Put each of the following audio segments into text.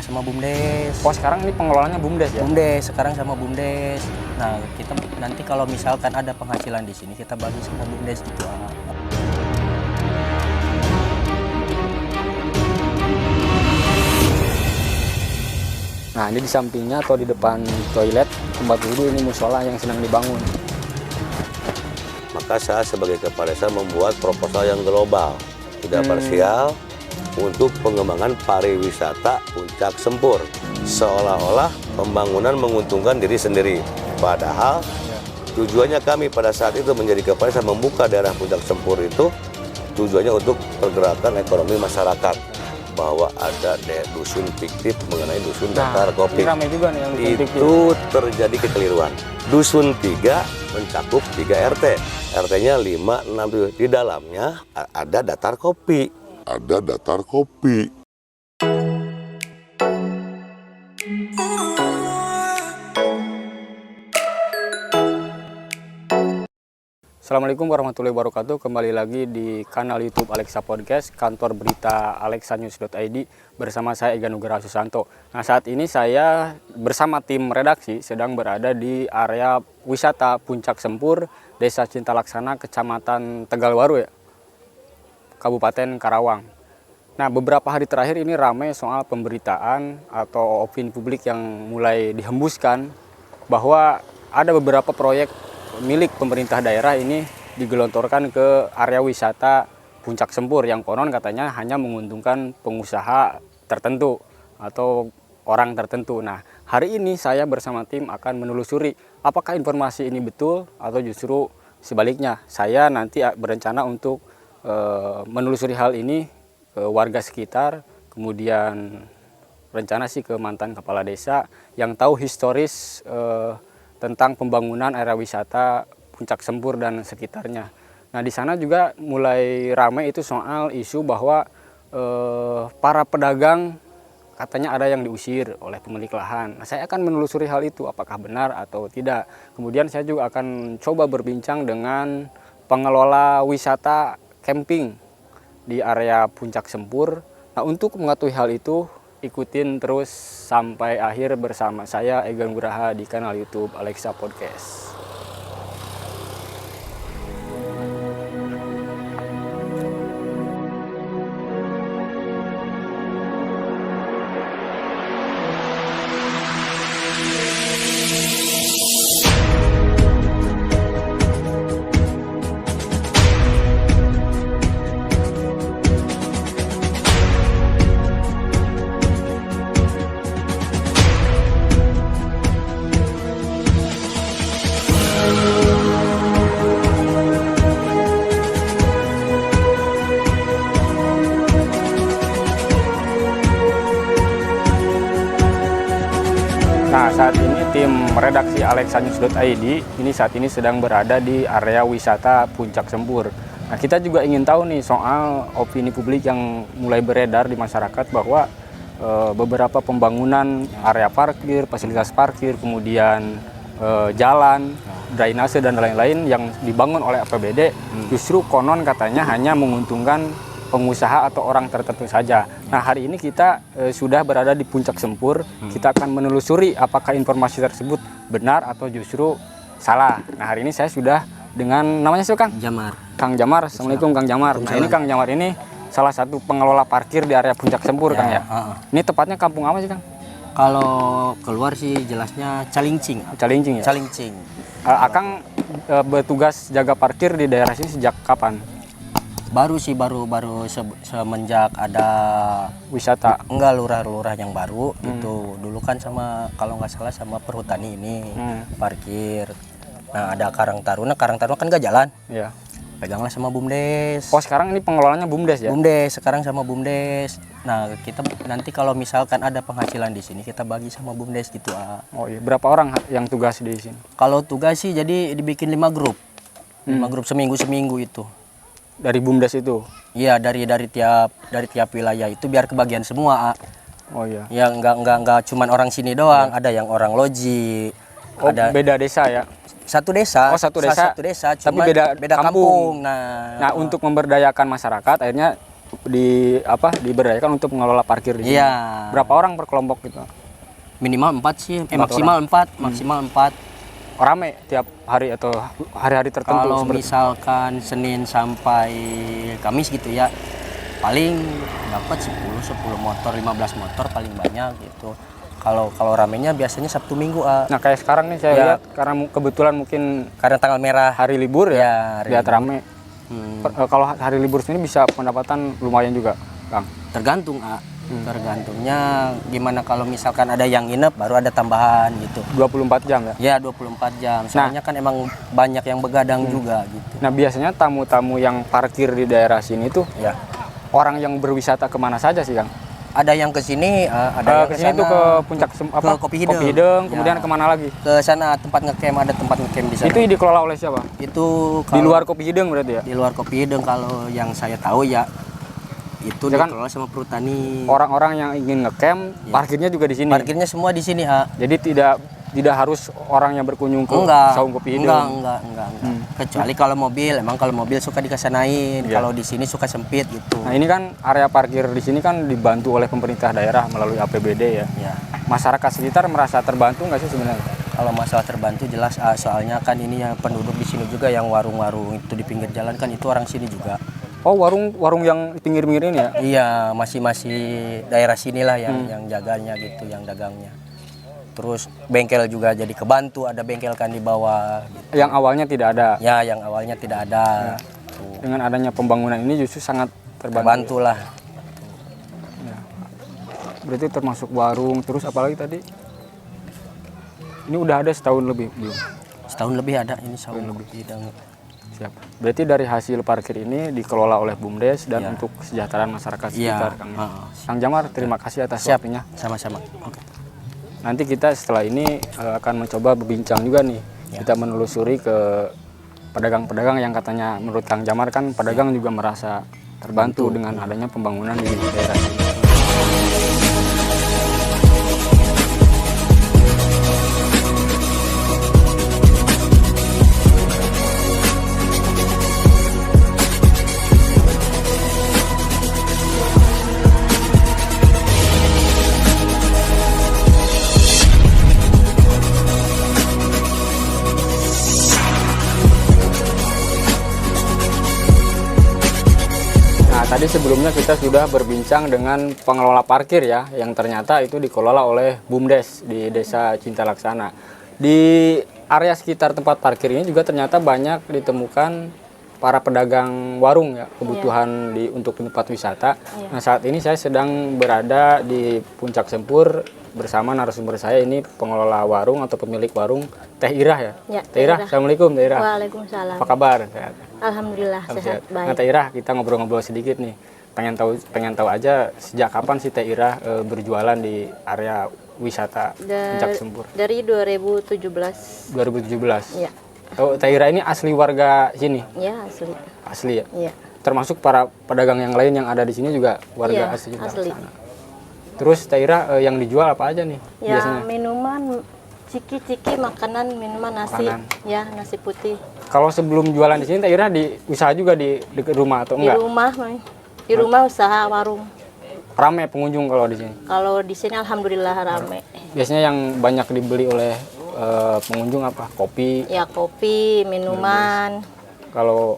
sama BUMDes. Oh, sekarang ini pengelolanya BUMDes ya? BUMDes, sekarang sama BUMDes. Nah, kita nanti kalau misalkan ada penghasilan di sini, kita bagi sama BUMDes gitu. Nah, ini di sampingnya atau di depan toilet tempat wudhu ini musola yang sedang dibangun. Maka saya sebagai kepala desa membuat proposal yang global, tidak parsial, untuk pengembangan pariwisata Puncak Sempur. Seolah-olah pembangunan menguntungkan diri sendiri. Padahal tujuannya kami pada saat itu menjadi kepala desa membuka daerah Puncak Sempur itu tujuannya untuk pergerakan ekonomi masyarakat. Bahwa ada dusun fiktif mengenai dusun datar kopi. Ramai juga nih yang dusun fiktif. Itu terjadi kekeliruan. Dusun 3 mencakup 3 RT. RT-nya 5, 6, 7. Di dalamnya ada datar kopi. Ada datar kopi. Assalamualaikum warahmatullahi wabarakatuh. Kembali lagi di kanal YouTube Alexa Podcast, kantor berita alexanews.id bersama saya Ega Nugraha Susanto. Nah, saat ini saya bersama tim redaksi sedang berada di area wisata Puncak Sempur, Desa Cinta Laksana, Kecamatan Tegalwaru ya, Kabupaten Karawang. Nah, beberapa hari terakhir ini ramai soal pemberitaan atau opini publik yang mulai dihembuskan bahwa ada beberapa proyek milik pemerintah daerah ini digelontorkan ke area wisata Puncak Sempur yang konon katanya hanya menguntungkan pengusaha tertentu atau orang tertentu. Nah, hari ini saya bersama tim akan menelusuri apakah informasi ini betul atau justru sebaliknya. Saya nanti berencana untuk menelusuri hal ini ke warga sekitar, kemudian rencana sih ke mantan kepala desa yang tahu historis tentang pembangunan area wisata Puncak Sempur dan sekitarnya. Nah, di sana juga mulai ramai itu soal isu bahwa para pedagang katanya ada yang diusir oleh pemilik lahan. Nah, saya akan menelusuri hal itu apakah benar atau tidak. Kemudian saya juga akan coba berbincang dengan pengelola wisata camping di area Puncak Sempur. Nah, untuk mengetahui hal itu, ikutin terus sampai akhir bersama saya Ega Nugraha di kanal YouTube Alexa Podcast. Nah, saat ini tim redaksi alexanews.id ini saat ini sedang berada di area wisata Puncak Sempur. Nah, kita juga ingin tahu nih soal opini publik yang mulai beredar di masyarakat bahwa beberapa pembangunan area parkir, fasilitas parkir, kemudian jalan, drainase dan lain-lain yang dibangun oleh APBD justru konon katanya hanya menguntungkan pengusaha atau orang tertentu saja. Nah, hari ini kita sudah berada di Puncak Sempur. Kita akan menelusuri apakah informasi tersebut benar atau justru salah. Nah, hari ini saya sudah dengan namanya siapa, Kang? Jamar. Kang Jamar. Assalamualaikum Kang Jamar. Nah, ini Kang Jamar ini salah satu pengelola parkir di area Puncak Sempur, Kang ya. Ini tepatnya kampung apa sih, Kang? Kalau keluar sih jelasnya Calincing. Calincing ya. Calincing. Akang bertugas jaga parkir di daerah sini sejak kapan? Baru semenjak ada Wisata. enggak lurah-lurah yang baru itu dulu kan sama kalau nggak salah sama perhutani ini parkir. Nah, ada Karang Taruna kan nggak jalan. Iya. Peganglah sama BUMDes. Oh, sekarang ini pengelolanya BUMDes ya? BUMDes sekarang sama BUMDes. Nah, kita nanti kalau misalkan ada penghasilan di sini kita bagi sama BUMDes gitu. Oh iya. Berapa orang yang tugas di sini? Kalau tugas sih jadi dibikin 5 grup. 5 grup seminggu itu. Dari BUMDes itu? Iya, dari tiap wilayah itu biar kebagian semua. Oh iya. Ya enggak cuman orang sini doang, ada yang orang Loji. Oh, ada beda desa ya? satu desa. Oh, satu desa. Tapi Cuma beda kampung. Nah, untuk memberdayakan masyarakat akhirnya diberdayakan untuk mengelola parkir di sini. Iya. Berapa orang per kelompok gitu? Minimal 4 sih, maksimal 4. Rame tiap hari atau hari-hari tertentu? Kalau seperti misalkan Senin sampai Kamis gitu ya, paling dapat 10 motor, 15 motor paling banyak gitu. Kalau ramenya biasanya Sabtu Minggu. Nah kayak sekarang nih saya Ya. lihat karena kebetulan mungkin Karena tanggal merah. hari libur Ya, ya, hari lihat libur. rame. Hmm, Kalau hari libur sini bisa pendapatan lumayan juga, Kang. tergantung tergantungnya gimana, kalau misalkan ada yang nginep baru ada tambahan gitu. 24 jam ya. Ya 24 jam. Soalnya kan emang banyak yang begadang juga gitu. Nah biasanya tamu-tamu yang parkir di daerah sini tuh Ya. orang yang berwisata kemana saja sih, Kang? Ada yang ke sini, ada yang Ke sini tuh ke puncak ke Kopi Hideng. kemudian Ya. kemana lagi? Ke sana tempat ngecamp, ada tempat ngecamp di sana. Itu dikelola oleh siapa? Itu Di luar Kopi Hideng berarti ya? di luar Kopi Hideng, kalau yang saya tahu ya itu Ya kan? dikelola sama perhutani. Orang-orang yang ingin ngecamp, parkirnya juga di sini. Parkirnya semua di sini, Jadi tidak harus orang yang berkunjung ke saung Kopi Hideng. enggak. Kecuali kalau mobil suka dikasanain, Ya. kalau di sini suka sempit gitu. Nah, ini kan area parkir di sini kan dibantu oleh pemerintah daerah melalui APBD ya. Ya. Masyarakat sekitar merasa terbantu nggak sih sebenarnya? Kalau masalah terbantu jelas, soalnya kan ini yang penduduk di sini juga, yang warung-warung itu di pinggir jalan kan itu orang sini juga. Oh, warung yang di pinggir-pinggir ini ya? Iya, masih daerah sinilah yang jaganya gitu, yang dagangnya. Terus bengkel juga jadi kebantu, ada bengkel kan di bawah gitu. Yang awalnya tidak ada. Ya, yang awalnya tidak ada. Tuh, Dengan adanya pembangunan ini justru sangat terbantu. terbantu lah. Berarti termasuk warung, terus apalagi tadi? Ini udah ada setahun lebih belum? Setahun lebih ada ini, setahun lebih. Siap. Berarti dari hasil parkir ini dikelola oleh BUMDes dan Iya. untuk kesejahteraan masyarakat Iya. sekitar, Kang. Kang Jamar, terima kasih atas Siap, waktunya. sama-sama. Nanti kita setelah ini akan mencoba berbincang juga nih. Kita menelusuri ke pedagang-pedagang yang katanya menurut Kang Jamar kan pedagang juga merasa terbantu dengan adanya pembangunan di daerah ini. Nah, tadi sebelumnya kita sudah berbincang dengan pengelola parkir ya, yang ternyata itu dikelola oleh BUMDes di Desa Cinta Laksana. Di area sekitar tempat parkir ini juga ternyata banyak ditemukan para pedagang warung ya, kebutuhan untuk tempat wisata. Nah, saat ini saya sedang berada di Puncak Sempur bersama narasumber saya, ini pengelola warung atau pemilik warung, Teh Irah ya. Ya, Teh Irah, Assalamualaikum Teh Irah. Waalaikumsalam. Apa kabar? Sehat. Alhamdulillah sehat, Nah, baik. Teh Irah, kita ngobrol-ngobrol sedikit nih. Pengen tahu aja sejak kapan sih Teh Irah berjualan di area wisata Puncak Sempur? Dari 2017. 2017. Ya, Oh, Teh Irah ini asli warga sini? ya asli. Asli ya? Iya. Termasuk para pedagang yang lain yang ada di sini juga warga Iya, asli juga? asli. Terus Teh Irah yang dijual apa aja nih Ya, biasanya? minuman, ciki-ciki, makanan, minuman, nasi. Makanan. Ya, nasi putih. Kalau sebelum jualan di sini Teh Irah di usaha juga di rumah atau Di enggak? rumah, Mai. Di rumah usaha warung. Rame pengunjung kalau di sini? Kalau di sini alhamdulillah rame. Biasanya yang banyak dibeli oleh pengunjung apa? Kopi. Ya, kopi, minuman, Kalau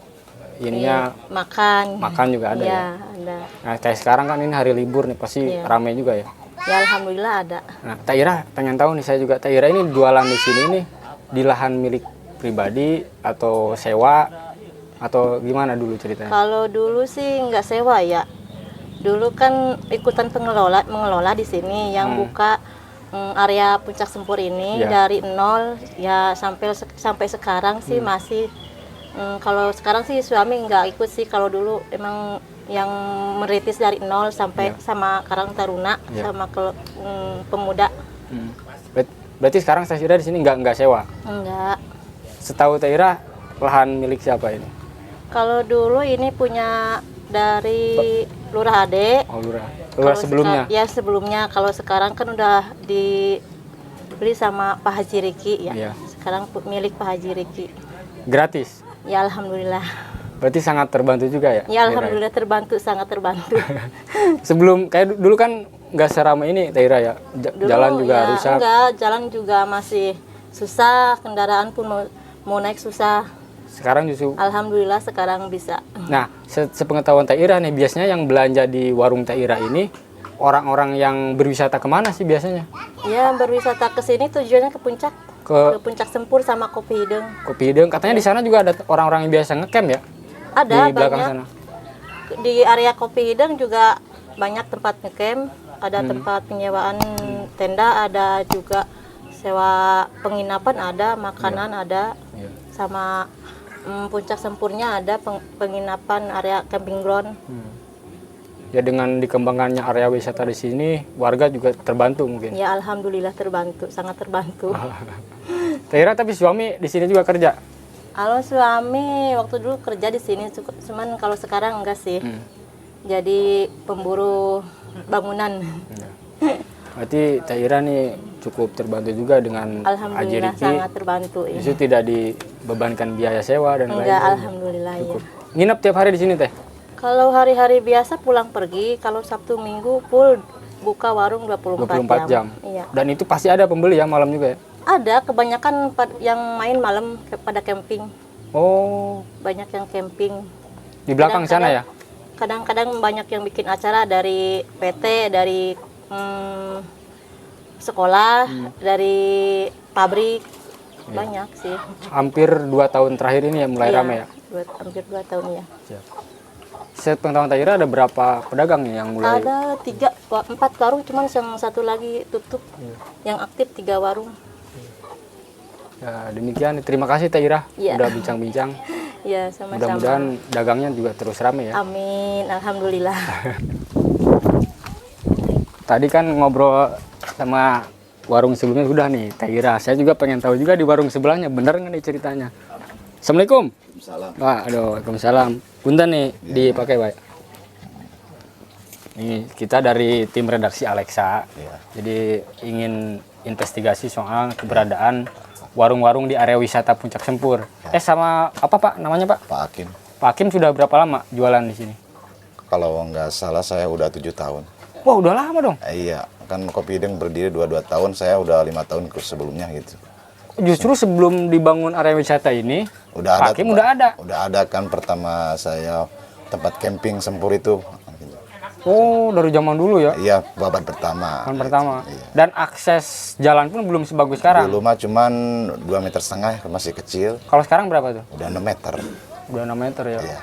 ininya makan juga ada ya. ya? Ada. Nah, kayak sekarang kan ini hari libur nih, pasti Iya. rame juga ya. Ya, alhamdulillah ada. Nah, Teh Irah pengen tahu nih, saya juga Teh Irah ini jualan di sini nih di lahan milik pribadi atau sewa atau gimana dulu ceritanya? Kalau dulu sih nggak sewa ya. Dulu kan ikutan mengelola di sini yang buka area Puncak Sempur ini Ya. dari nol ya sampai sekarang sih masih. Kalau sekarang sih suami nggak ikut sih. Kalau dulu emang yang merintis dari nol sampai sama Karang Taruna Ya. sama pemuda. Berarti sekarang Teh Irah di sini nggak sewa. Enggak. Setahu Teh Irah lahan milik siapa ini? Kalau dulu ini punya dari Lurah Ade. Oh, Lurah. Kalau Lurah sebelumnya. Ya sebelumnya. Kalau sekarang kan udah dibeli sama Pak Haji Riki ya. Iya. Sekarang milik Pak Haji Riki. Gratis. Ya alhamdulillah. Berarti sangat terbantu juga ya? Ya alhamdulillah terbantu, sangat terbantu. Sebelum kayak dulu kan nggak seramai ini Teh Ira ya? Dulu, Jalan juga ya, rusak. Enggak, jalan juga masih susah, kendaraan pun mau naik susah. Sekarang justru. Alhamdulillah sekarang bisa. Nah, sepengetahuan Teh Ira nih, biasanya yang belanja di warung Teh Ira ini orang-orang yang berwisata kemana sih biasanya? Ya berwisata ke sini tujuannya ke puncak. Ke Ke Puncak Sempur sama Kopi Hideng. Kopi Hideng. Katanya di sana juga ada orang-orang yang biasa ngecamp ya? Ada Di belakang banyak. sana. Di area Kopi Hideng juga banyak tempat ngecamp, ada tempat penyewaan tenda, ada juga sewa penginapan, ada makanan, ada Iya. sama Puncak Sempurnya ada penginapan area camping ground. Ya dengan dikembangkannya area wisata di sini, warga juga terbantu mungkin. Ya alhamdulillah terbantu, sangat terbantu. Teh Ira tapi suami di sini juga kerja. Kalau suami waktu dulu kerja di sini, cuman kalau sekarang enggak sih. Jadi pemburu bangunan. Berarti Teh Ira nih cukup terbantu juga dengan Alhamdulillah AJRT. sangat terbantu. Ya. Itu tidak dibebankan biaya sewa dan Enggak, lain-lain. alhamdulillah ya. Nginep tiap hari di sini Teh? Kalau hari-hari biasa pulang pergi, kalau Sabtu Minggu full buka warung 24 24 jam. Iya. Dan itu pasti ada pembeli ya malam juga ya? Ada kebanyakan yang main malam pada camping. Oh, Banyak yang camping. di belakang sana ya? Kadang-kadang banyak yang bikin acara dari PT, dari sekolah, dari pabrik. Banyak sih. Hampir 2 tahun terakhir ini ya mulai Iya, ramai ya? hampir 2 tahun ya. Sepengetahuan Teh Ira ada berapa pedagang nih yang mulai? Ada 4 warung, cuman yang satu lagi tutup. Yang aktif 3 warung. Ya, demikian. Terima kasih Teh Ira Iya. udah bincang-bincang. Ya, sama-sama. Mudah-mudahan dagangnya juga terus ramai ya. Amin, alhamdulillah. Tadi kan ngobrol sama warung sebelumnya sudah nih Teh Ira. Saya juga pengen tahu juga di warung sebelahnya bener nggak nih ceritanya. Assalamualaikum. Salam. Wah, aduh, waalaikumsalam. Punten nih dipakai Pak. Ini kita dari tim redaksi Alexa. Iya. Jadi ingin investigasi soal keberadaan warung-warung di area wisata Puncak Sempur. Sama apa Pak namanya Pak? Pak Hakim. Pak Hakim sudah berapa lama jualan di sini? Kalau nggak salah saya udah 7 tahun. Wah, udah lama dong. Iya, kan Kopi Hideng berdiri 22 tahun, saya udah 5 tahun ikut sebelumnya gitu. Justru sebelum dibangun area wisata ini, Udah Pak ada. Hakim udah ada. Udah ada kan pertama saya tempat camping Sempur itu. Oh, dari zaman dulu ya? Iya, babat pertama. Tahun pertama. Iya. Dan akses jalan pun belum sebagus sekarang. Dulu mah cuman 2,5 meter, masih kecil. Kalau sekarang berapa tuh? Udah 6 meter. Udah 6 meter ya. Iya.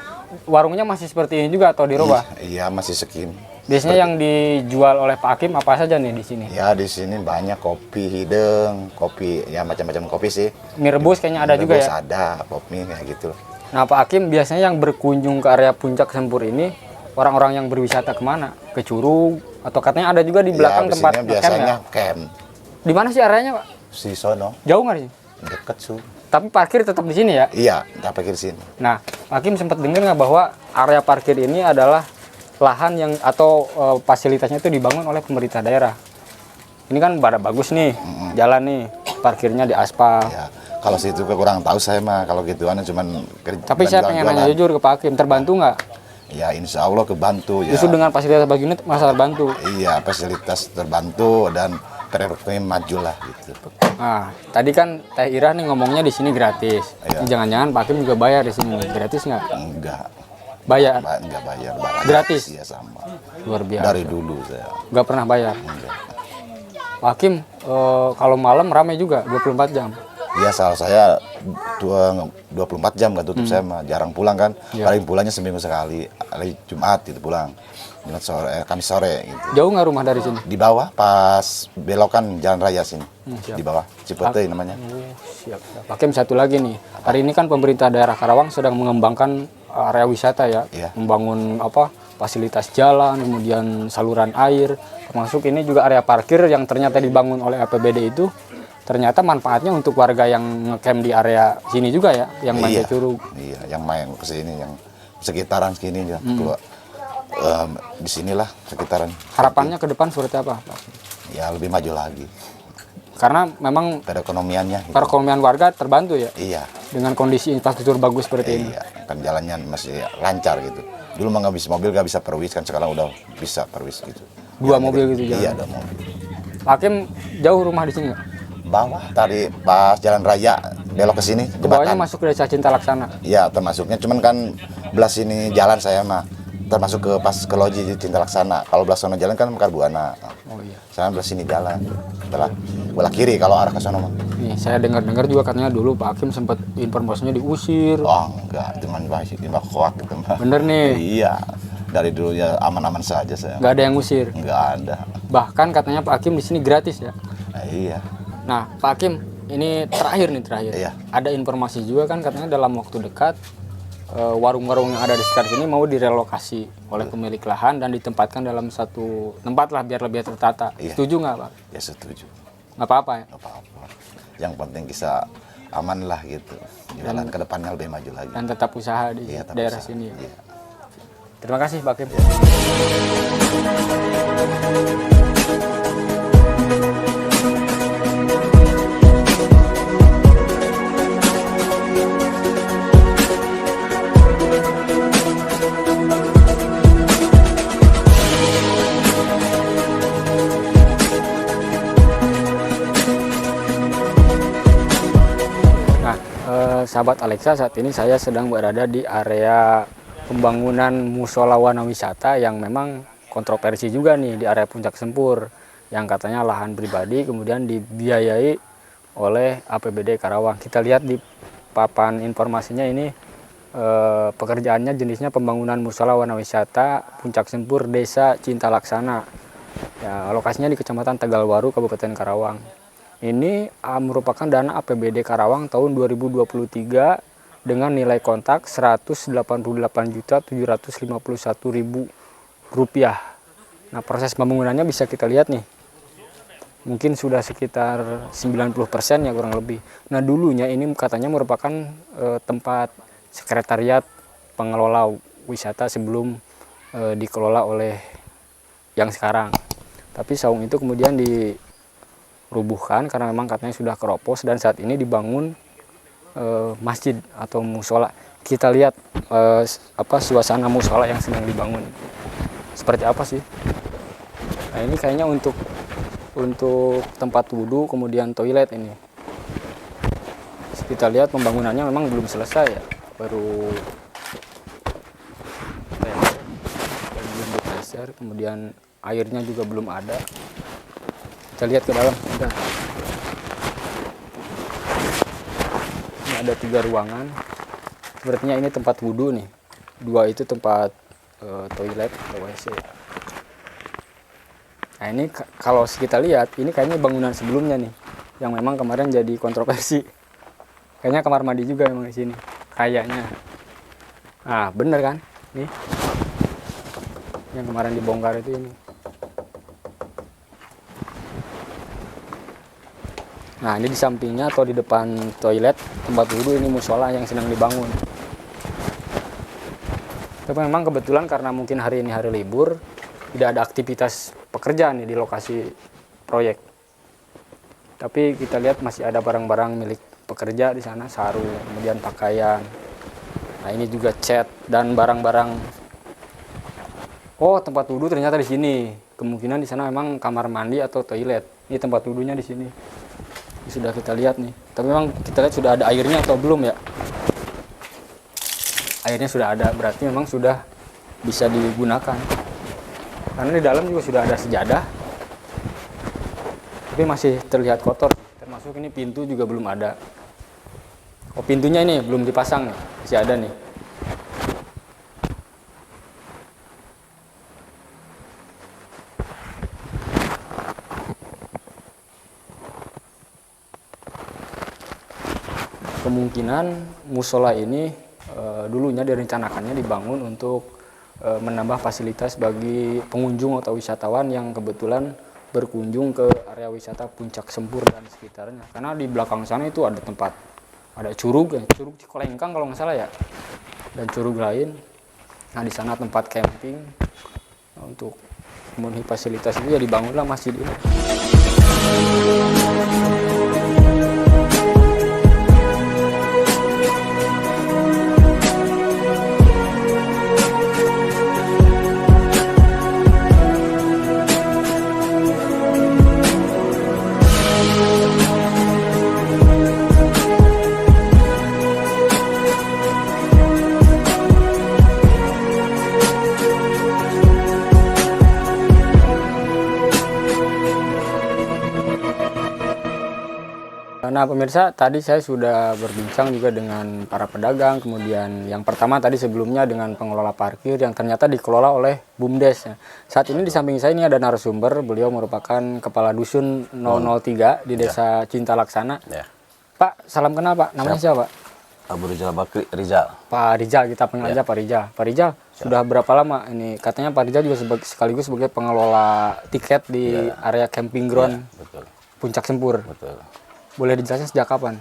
Warungnya masih seperti ini juga atau dirubah? Iya, masih segini. Biasanya yang dijual oleh Pak Hakim apa saja nih di sini? Ya di sini banyak kopi hideng, kopi ya macam-macam kopi sih. Mie rebus kayaknya ada juga Rebus ya? Ada, kopi kayak gitu. Nah Pak Hakim biasanya yang berkunjung ke area Puncak Sempur ini orang-orang yang berwisata kemana? Ke Curug? Atau katanya ada juga di belakang Ya, tempat biasanya ngecamp biasanya ya? camp. Di mana sih areanya Pak? Si sono Jauh nggak sih? deket su. Tapi parkir tetap di sini ya? Iya, tak pikir sini. Nah, Hakim sempat dengar nggak bahwa area parkir ini adalah lahan yang atau fasilitasnya itu dibangun oleh pemerintah daerah. Ini kan pada bagus nih, jalan nih, parkirnya di aspal. Ya, kalau situ kurang tahu saya mah kalau gituan cuman Tapi saya pengen nanya jujur ke Pak Hakim, terbantu nggak? Ya insya Allah kebantu ya. Justru dengan fasilitas begini masa terbantu. Iya, fasilitas terbantu dan perekonomian maju lah gitu. Nah, tadi kan Teh Ira nih ngomongnya di sini gratis. Iya. Ini jangan-jangan Pak Hakim juga bayar di sini. Gratis nggak? Enggak, Bayar. enggak bayar. Gratis? Iya sama. Luar biasa. Dari dulu saya. Nggak pernah bayar. Enggak. Pak Hakim, kalau malam ramai juga 24 jam. Iya, salah saya 24 jam nggak tutup saya mah. Jarang pulang kan. Iya. Paling pulangnya seminggu sekali. Hari Jumat itu pulang. Jumat sore, Kamis sore gitu. Jauh nggak rumah dari sini? Di bawah pas belokan Jalan Raya sini. Siap. Di bawah Cipete namanya. Oh, siap. Pak Hakim, satu lagi nih. Hari ini kan pemerintah daerah Karawang sedang mengembangkan area wisata ya. Iya. Membangun fasilitas jalan, kemudian saluran air. Termasuk ini juga area parkir yang ternyata dibangun oleh APBD itu. Ternyata manfaatnya untuk warga yang ngecamp di area sini juga ya, yang Manja Curug. Iya, yang main ke sini, yang sekitaran sini ya. Di sinilah sekitaran. Harapannya ke depan seperti apa, Pak? Ya lebih maju lagi. Karena memang perekonomiannya. Gitu. perekonomian warga terbantu ya Iya, dengan kondisi infrastruktur bagus seperti ini. iya, kan jalannya masih lancar gitu. Dulu mah nggak bisa mobil, nggak bisa perwis, kan sekarang udah bisa perwis gitu. Dua Jalannya mobil gitu Iya, jalan. 2 mobil. Pak Hakim jauh rumah di sini nggak? Bawah tadi pas jalan raya belok ke sini Ke bawahnya jembatan. masuk ke Desa Cinta Laksana. Iya, termasuknya cuman kan belah sini jalan saya mah termasuk ke pas ke loji Cinta Laksana. Kalau belah sana jalan kan Mekar Buana. Oh iya. Saya belah sini jalan. Belah kiri kalau arah ke sana mah. Nih, saya dengar-dengar juga katanya dulu Pak Hakim sempat informasinya diusir. Oh, enggak, cuman timbang hoak gitu mah. Bener nih, Iya. Dari dulu ya aman-aman saja saya. nggak ada yang ngusir. Enggak ada. Bahkan katanya Pak Hakim di sini gratis ya. Iya. Nah, Pak Hakim, ini terakhir. Iya. Ada informasi juga kan katanya dalam waktu dekat warung-warung yang ada di sekitar sini mau direlokasi oleh pemilik lahan dan ditempatkan dalam satu tempat lah biar lebih tertata. Iya. Setuju nggak Pak? Ya setuju. Nggak apa-apa ya? Nggak apa-apa. Yang penting bisa aman lah gitu. Jalan ke depannya lebih maju lagi. Dan tetap usaha di Iya, tetap daerah usaha. sini ya. Iya. Terima kasih Pak Hakim. Nah, sahabat Alexa, saat ini saya sedang berada di area pembangunan musola wana wisata yang memang kontroversi juga nih di area Puncak Sempur, yang katanya lahan pribadi kemudian dibiayai oleh APBD Karawang. Kita lihat di papan informasinya ini pekerjaannya jenisnya pembangunan musola wana wisata Puncak Sempur Desa Cinta Laksana. Ya, lokasinya di Kecamatan Tegalwaru, Kabupaten Karawang. Ini merupakan dana APBD Karawang tahun 2023 dengan nilai kontak Rp188.751.000. Nah, proses pembangunannya bisa kita lihat nih. Mungkin sudah sekitar 90% ya kurang lebih. Nah, dulunya ini katanya merupakan tempat sekretariat pengelola wisata sebelum dikelola oleh yang sekarang. Tapi saung itu kemudian dirubuhkan karena memang katanya sudah keropos dan saat ini dibangun masjid atau musola. Kita lihat suasana musola yang sedang dibangun. Seperti apa sih? Nah, ini kayaknya untuk tempat wudhu kemudian toilet ini. Kita lihat pembangunannya memang belum selesai ya. Baru digeser, kemudian airnya juga belum ada. Kita lihat ke dalam. Udah. Ini ada 3 ruangan. Sepertinya ini tempat wudhu nih. 2 itu tempat toilet atau WC. Nah, ini kalau kita lihat ini kayaknya bangunan sebelumnya nih, yang memang kemarin jadi kontroversi. Kayaknya kamar mandi juga memang di sini. Kayaknya. Nah, bener kan? Nih. Yang kemarin dibongkar itu ini. Nah, ini di sampingnya atau di depan toilet tempat wudhu ini musola yang sedang dibangun. Tapi memang kebetulan karena mungkin hari ini hari libur, tidak ada aktivitas pekerjaan nih di lokasi proyek. Tapi kita lihat masih ada barang-barang milik pekerja di sana, sarung, kemudian pakaian. Nah, ini juga cat dan barang-barang. Oh, tempat wudhu ternyata di sini. Kemungkinan di sana memang kamar mandi atau toilet. Ini tempat wudhunya di sini. Ini sudah kita lihat nih. Tapi memang kita lihat sudah ada airnya atau belum ya? Airnya sudah ada, berarti memang sudah bisa digunakan. Karena di dalam juga sudah ada sejadah. Tapi masih terlihat kotor. Termasuk ini pintu juga belum ada. Oh, pintunya ini belum dipasang nih. Masih ada nih. Kemungkinan musola ini dulunya direncanakannya dibangun untuk menambah fasilitas bagi pengunjung atau wisatawan yang kebetulan berkunjung ke area wisata Puncak Sempur dan sekitarnya. Karena di belakang sana itu ada tempat, ada curug Cikolengkang kalau nggak salah ya, dan curug lain. Nah, di sana tempat camping. Untuk memenuhi fasilitas itu ya dibangunlah masjid ini. Nah pemirsa, tadi saya sudah berbincang juga dengan para pedagang, kemudian yang pertama tadi sebelumnya dengan pengelola parkir yang ternyata dikelola oleh BUMDes. Saat ini di samping saya ini ada narasumber, beliau merupakan Kepala Dusun 003 di Desa Cinta Laksana. Ya. Pak, salam kenal Pak, namanya siapa? Abu Rizal Bakri, Rizal. Pak Rizal, kita panggil aja Pak Rizal. Pak Rizal, sudah berapa lama ini? Katanya Pak Rizal juga sekaligus sebagai pengelola tiket di area camping ground Betul, Puncak Sempur. betul. Boleh dijelaskan sejak kapan?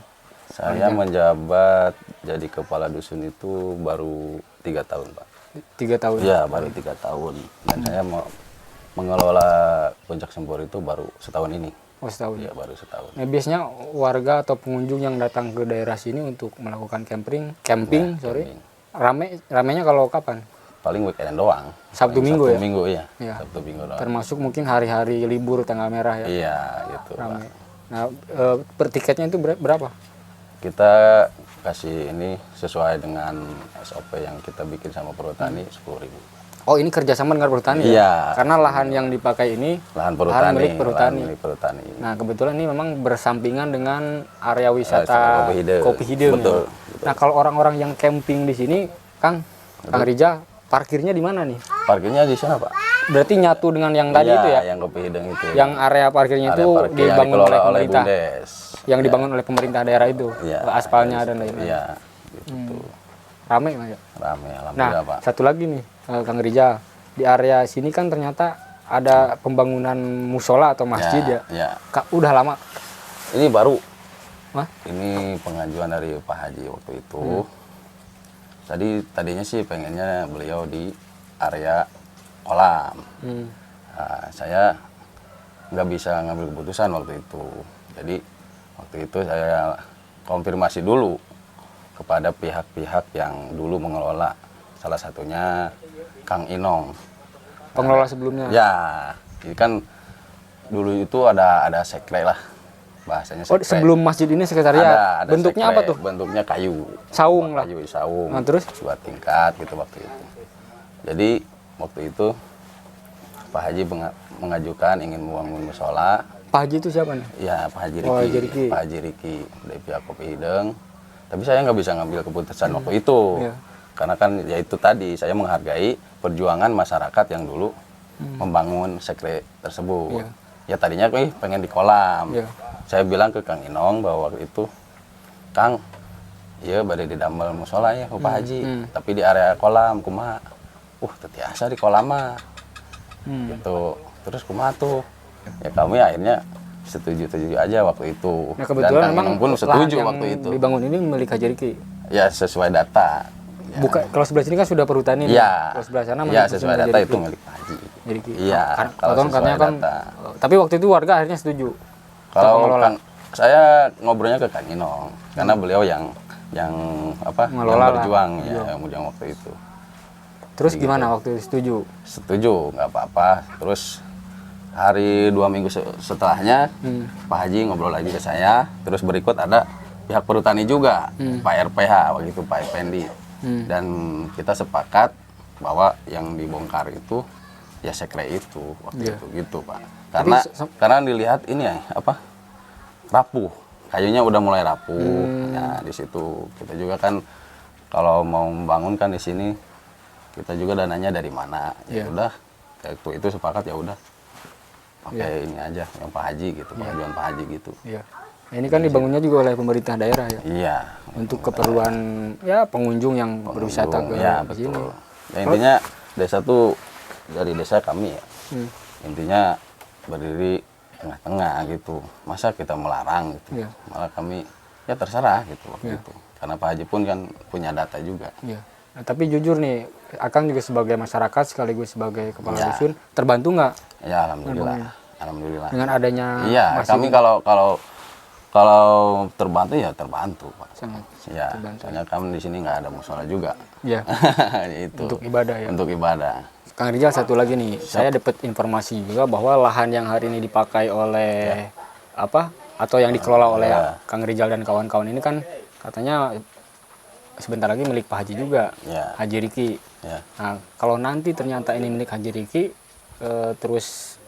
Saya menjabat jadi kepala dusun itu baru 3 tahun, Pak. 3 tahun. Ya, baru 3 tahun. Dan saya mau mengelola Puncak Sempur itu baru setahun ini. Oh, setahun. Ya, baru setahun. Nah, biasanya warga atau pengunjung yang datang ke daerah sini untuk melakukan camping, camping. ramenya kalau kapan? Paling weekend doang. Sabtu Paling Minggu ya? Minggu, iya. Iya. Sabtu Minggu doang. Termasuk mungkin hari-hari libur tanggal merah ya. Iya, gitu, Rame. Pak. Nah, per tiketnya itu berapa? Kita kasih ini sesuai dengan SOP yang kita bikin sama perhutani 10.000. Oh, ini kerjasama dengan perhutani Iya. ya? Karena lahan yang dipakai ini Lahan perhutani. milik perhutani. Lahan milik perhutani. Nah, kebetulan ini memang bersampingan dengan area wisata Kopi Hideng. Kopi Hideng. Betul, Ya. betul. Nah, kalau orang-orang yang camping di sini, Kang Rijal, parkirnya di mana nih? Parkirnya di sana, Pak. Berarti nyatu dengan yang tadi Iya, itu ya? yang Kopi Hideng itu. Yang area parkirnya Area itu parkir yang dibangun dikelola oleh pemerintah. BUMDes. Yang dibangun oleh pemerintah daerah itu. Iya. Aspalnya dan lain-lain. Iya, gitu. Rame Mas, ya? Rame, alhamdulillah, Nah, Pak. satu lagi nih, Kang Rijal. Di area sini kan ternyata ada pembangunan musola atau masjid ya. Ya. Kak, udah lama. Ini baru. Wah? Ini pengajuan dari Pak Haji waktu itu. Tadinya sih pengennya beliau di area kolam. Nah, saya nggak bisa ngambil keputusan waktu itu. Jadi waktu itu saya konfirmasi dulu kepada pihak-pihak yang dulu mengelola. Salah satunya Kang Inong. Pengelola sebelumnya. Ya, ini kan dulu itu ada sekre lah. Bahasanya Oh, sekre. sebelum masjid ini sekretariat. Ada Bentuknya sekre. apa tuh? Bentuknya kayu. Saung lah. Kayu saung. Nah, terus? 2 tingkat gitu waktu itu. Jadi waktu itu Pak Haji mengajukan ingin membangun musola. Pak Haji itu siapa nih? Ya, Pak Haji Oh, Riki. Haji Riki. Pak Haji Riki dari pihak Kopi Hideng. Tapi saya nggak bisa ngambil keputusan waktu itu. Iya. Karena kan ya itu tadi saya menghargai perjuangan masyarakat yang dulu membangun sekre tersebut. Iya. Ya tadinya pengen di kolam. Iya. Saya bilang ke Kang Inong bahwa waktu itu, Kang, iya badai di damel musola ya Pak Haji. Tapi di area kolam kumaha. Tetiasa di kolam mah. Gitu. Terus kumaha tuh. Ya kami akhirnya setuju aja waktu itu. Nah, kebetulan Dan Kang memang Inong pun lahan setuju yang waktu itu. dibangun ini milik Haji Riki. Ya sesuai data. Ya. Kalau sebelah sini kan sudah perhutani nih. Iya. Kalau sebelah sana Ya masih sesuai Haji data Riki. itu milik Pak Haji. Haji Riki. Iya. Kalau Kalau katanya sesuai kan, data. tapi waktu itu warga akhirnya setuju. Kalau pengelola. Kang, saya ngobrolnya ke Kang Inong karena beliau yang Mengelola yang lah. berjuang Iya. ya yang berjuang waktu itu. Terus gimana waktu itu setuju? Setuju, nggak apa-apa. Terus hari 2 minggu setelahnya Pak Haji ngobrol lagi ke saya. Terus berikut ada pihak perhutani juga, Pak RPH begitu, Pak Effendi. Dan kita sepakat bahwa yang dibongkar itu ya sekre itu waktu Iya. itu gitu, Pak. Karena dilihat ini ya rapuh, kayunya udah mulai rapuh. Ya di situ kita juga kan kalau mau membangun kan di sini kita juga dananya dari mana. Ya Iya. udah waktu itu sepakat ya udah pakai ini aja yang Pak Haji gitu, pengajuan Pak Haji gitu. Iya. Nah, ini kan dibangunnya juga oleh pemerintah daerah ya. Iya. Untuk keperluan ya pengunjung yang berwisata ke ya, sini. betul. Ya, intinya desa tuh dari desa kami ya. Intinya berdiri tengah-tengah gitu. Masa kita melarang gitu. Iya. Malah kami ya terserah gitu waktu Iya. itu. Karena Pak Haji pun kan punya data juga. Iya. Nah, tapi jujur nih, Akang juga sebagai masyarakat sekaligus sebagai kepala Ya. dusun, terbantu nggak Ya alhamdulillah. Alhamdulillah. dengan adanya Iya, masjid kami ini? kalau terbantu ya terbantu, Pak. Sangat Ya, terbantu. soalnya kami di sini nggak ada musola juga. Iya. Itu. Untuk ibadah ya. Untuk ibadah. Kang Rijal, satu lagi nih, saya dapat informasi juga bahwa lahan yang hari ini dipakai oleh atau yang dikelola oleh Kang Rijal dan kawan-kawan ini kan katanya sebentar lagi milik Pak Haji juga, Ya. Haji Riki. Ya. Nah, kalau nanti ternyata ini milik Haji Riki, terus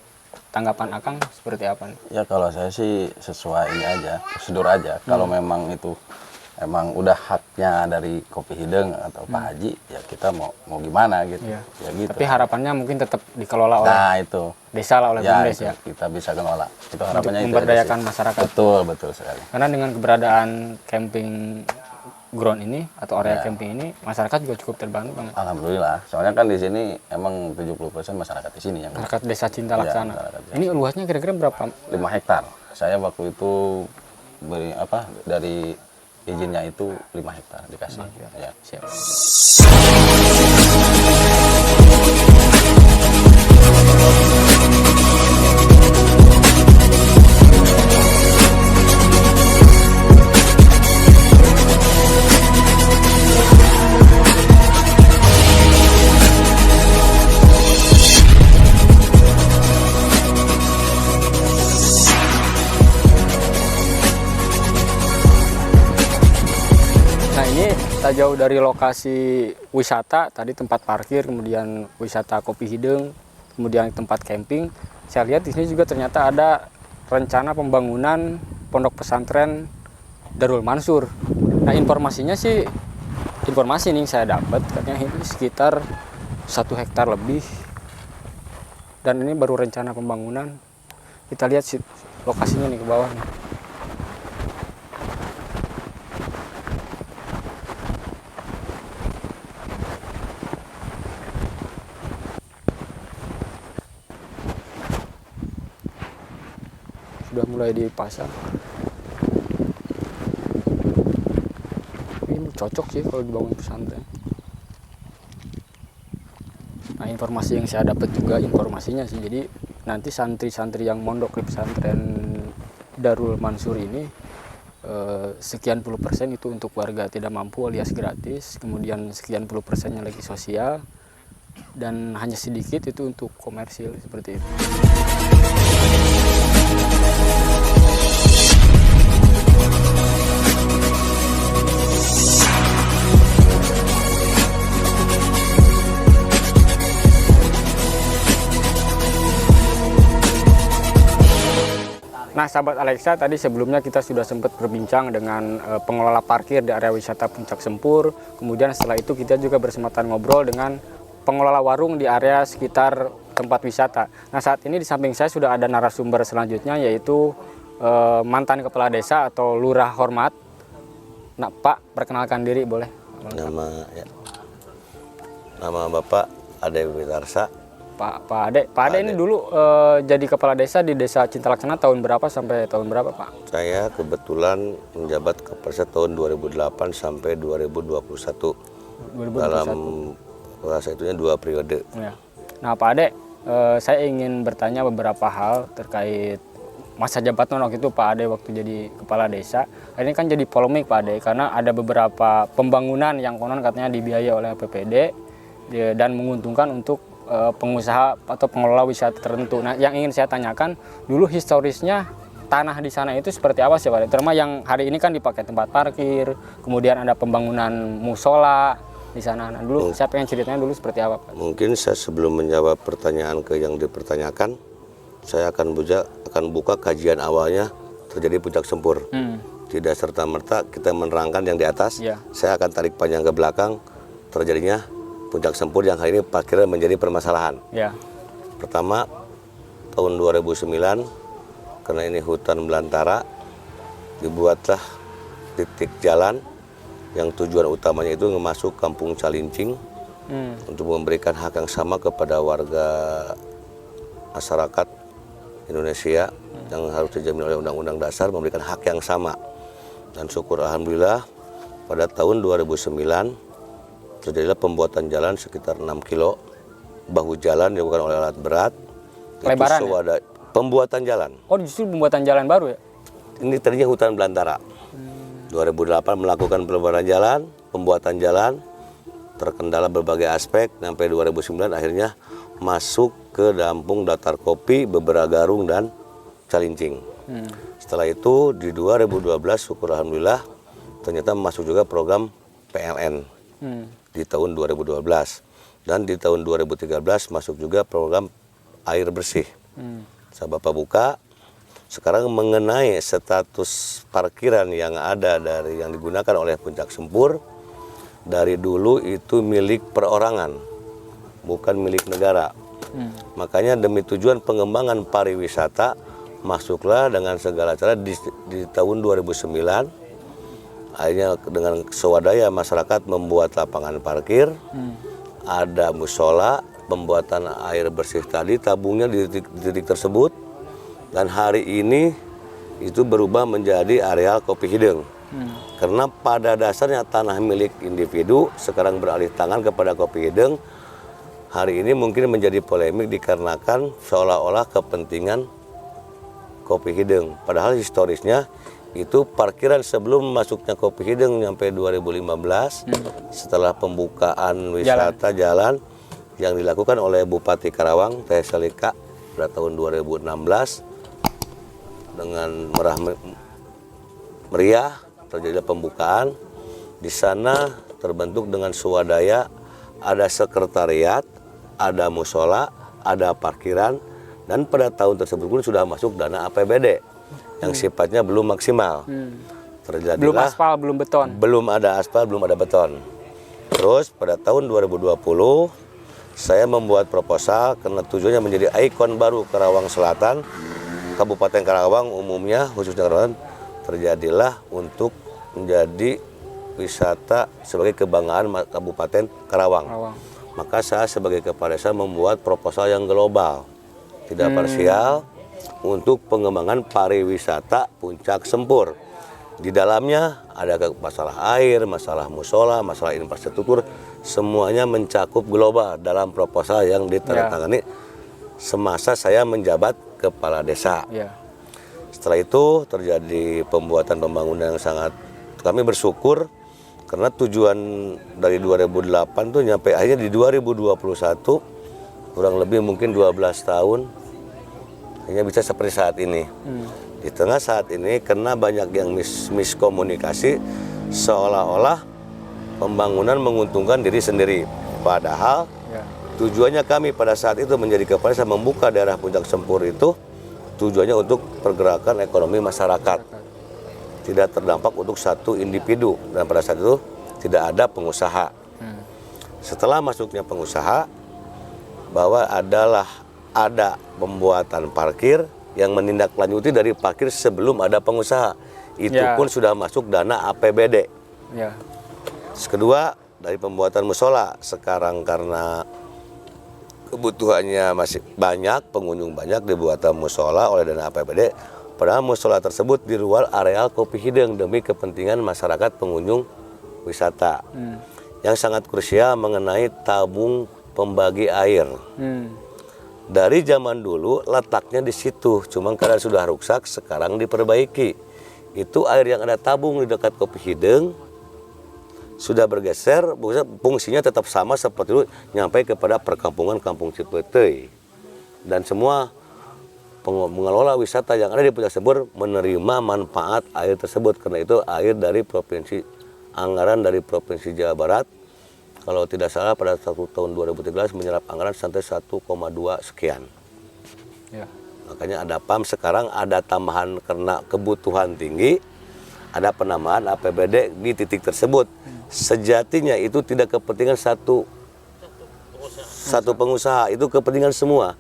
tanggapan Akang seperti apa nih? Ya kalau saya sih sesuai ini aja, prosedur aja. Kalau memang itu emang udah haknya dari Kopi Hideng atau Pak Haji, ya kita mau gimana gitu. Iya. Ya gitu. Tapi harapannya mungkin tetap dikelola oleh Nah itu, desa lah, oleh ya, BUMDes itu ya. kita bisa kelola. Itu Untuk harapannya itu aja memberdayakan sih. masyarakat. Betul sekali. Karena dengan keberadaan camping ground ini atau area Ya. camping ini, masyarakat juga cukup terbantu banget. Alhamdulillah. Soalnya kan di sini emang 70% masyarakat di sini yang Masyarakat Desa Cinta Laksana. masyarakat desa. Ini luasnya kira-kira berapa? 5 hektar. Saya waktu itu beri dari izinnya itu 5 hektar dikasih. Ya. Siap. Nah ini tak jauh dari lokasi wisata, tadi tempat parkir, kemudian wisata Kopi Hideng, kemudian tempat camping. Saya lihat di sini juga ternyata ada rencana pembangunan pondok pesantren Darul Mansur. Nah informasinya sih, informasi nih saya dapat katanya ini sekitar 1 hektar lebih. Dan ini baru rencana pembangunan. Kita lihat lokasinya nih ke bawah nih. Sudah mulai dipasang. Ini cocok sih kalau dibangun pesantren. Nah informasi yang saya dapat juga informasinya sih, jadi nanti santri-santri yang mondok di pesantren Darul Mansur ini sekian puluh persen itu untuk warga tidak mampu alias gratis, kemudian sekian puluh persennya lagi sosial, dan hanya sedikit itu untuk komersil seperti itu. Nah, sahabat Alexa, tadi sebelumnya kita sudah sempat berbincang dengan pengelola parkir di area wisata Puncak Sempur. Kemudian setelah itu kita juga bersematan ngobrol dengan pengelola warung di area sekitar tempat wisata. Nah, saat ini di samping saya sudah ada narasumber selanjutnya, yaitu mantan kepala desa atau lurah hormat. Nah, Pak, perkenalkan diri boleh? Nama Bapak Ade Witarsa. Pak Ade ini dulu jadi kepala desa di Desa Cinta Laksana tahun berapa sampai tahun berapa, Pak? Saya kebetulan menjabat kepala tahun 2008 sampai 2021. 2021. Dalam masa itunya 2 periode. Ya. Nah, Pak Ade, saya ingin bertanya beberapa hal terkait masa jabatan waktu itu Pak Ade waktu jadi kepala desa. Ini kan jadi polemik Pak Ade karena ada beberapa pembangunan yang konon katanya dibiayai oleh APBD dan menguntungkan untuk pengusaha atau pengelola wisata tertentu. Nah, yang ingin saya tanyakan dulu historisnya tanah di sana itu seperti apa sih Pak Ade? Terutama yang hari ini kan dipakai tempat parkir, kemudian ada pembangunan musola di sana. Nah, dulu saya pengen ceritanya dulu seperti apa Pak? Mungkin saya sebelum menjawab pertanyaan yang dipertanyakan, saya akan buka kajian awalnya terjadi Puncak Sempur. Tidak serta-merta kita menerangkan yang di atas. Ya. Saya akan tarik panjang ke belakang terjadinya Puncak Sempur yang hari ini parkirnya menjadi permasalahan. Ya. Pertama, tahun 2009, karena ini hutan belantara, dibuatlah titik jalan yang tujuan utamanya itu masuk Kampung Calincing untuk memberikan hak yang sama kepada warga masyarakat Indonesia yang harus dijamin oleh Undang-Undang Dasar, memberikan hak yang sama. Dan syukur alhamdulillah pada tahun 2009 terjadilah pembuatan jalan sekitar 6 kilo, bahu jalan dilakukan oleh alat berat. Lebaran ya? Pembuatan jalan. Oh, justru pembuatan jalan baru ya? Ini tadinya hutan belantara. 2008 melakukan pelebaran jalan, pembuatan jalan, terkendala berbagai aspek, sampai 2009 akhirnya masuk ke Dampung Datar Kopi, Beberagarum, dan Calincing. Setelah itu di 2012 syukur alhamdulillah ternyata masuk juga program PLN di tahun 2012. Dan di tahun 2013 masuk juga program air bersih. Saya Bapak buka. Sekarang mengenai status parkiran yang ada dari yang digunakan oleh Puncak Sempur, dari dulu itu milik perorangan, bukan milik negara. Makanya demi tujuan pengembangan pariwisata, masuklah dengan segala cara di tahun 2009. Akhirnya dengan swadaya masyarakat membuat lapangan parkir, ada musola, pembuatan air bersih tadi, tabungnya di titik tersebut. Dan hari ini itu berubah menjadi areal Kopi Hideng. Karena pada dasarnya tanah milik individu sekarang beralih tangan kepada Kopi Hideng. Hari ini mungkin menjadi polemik dikarenakan seolah-olah kepentingan Kopi Hideng. Padahal historisnya itu parkiran sebelum masuknya Kopi Hideng sampai 2015, setelah pembukaan wisata jalan yang dilakukan oleh Bupati Karawang Teh Selika pada tahun 2016, dengan meriah terjadi pembukaan. Di sana terbentuk dengan swadaya, ada sekretariat, ada musola, ada parkiran, dan pada tahun tersebut pun sudah masuk dana APBD yang sifatnya belum maksimal. Terjadilah Belum aspal, belum beton. belum ada aspal, belum ada beton. Terus pada tahun 2020 saya membuat proposal karena tujuannya menjadi ikon baru Karawang Selatan. Kabupaten Karawang umumnya, khususnya Karawang, terjadilah untuk menjadi wisata sebagai kebanggaan Kabupaten Karawang. Maka saya sebagai kepala desa membuat proposal yang global, tidak parsial, untuk pengembangan pariwisata Puncak Sempur. Di dalamnya ada masalah air, masalah musola, masalah infrastruktur, semuanya mencakup global dalam proposal yang ditandatangani semasa saya menjabat kepala desa. Setelah itu terjadi pembuatan pembangunan yang sangat, kami bersyukur karena tujuan dari 2008 tuh nyampe akhirnya di 2021 kurang lebih mungkin 12 tahun hanya bisa seperti saat ini. Di tengah saat ini karena banyak yang miskomunikasi seolah-olah pembangunan menguntungkan diri sendiri, padahal tujuannya kami pada saat itu menjadi kepala desa membuka daerah Puncak Sempur itu tujuannya untuk pergerakan ekonomi masyarakat, tidak terdampak untuk satu individu, dan pada saat itu tidak ada pengusaha. Setelah masuknya pengusaha, bahwa ada pembuatan parkir yang menindaklanjuti dari parkir sebelum ada pengusaha, itu pun sudah masuk dana APBD. Kedua, dari pembuatan musola, sekarang karena kebutuhannya masih banyak, pengunjung banyak, dibuat musola oleh dana APBD. Padahal musola tersebut di luar areal Kopi Hideng demi kepentingan masyarakat pengunjung wisata. Yang sangat krusial mengenai tabung pembagi air. Dari zaman dulu letaknya di situ, cuma karena sudah rusak sekarang diperbaiki. Itu air yang ada tabung di dekat Kopi Hideng sudah bergeser, fungsinya tetap sama seperti itu, nyampe kepada perkampungan Kampung Cipetei. Dan semua pengelola wisata yang ada di Puncak Sempur menerima manfaat air tersebut, karena itu air dari provinsi, anggaran dari Provinsi Jawa Barat, kalau tidak salah pada tahun 2013 menyerap anggaran sampai 1,2 sekian. Makanya ada PAM, sekarang ada tambahan karena kebutuhan tinggi, ada penambahan APBD di titik tersebut. Sejatinya itu tidak kepentingan satu pengusaha, itu kepentingan semua.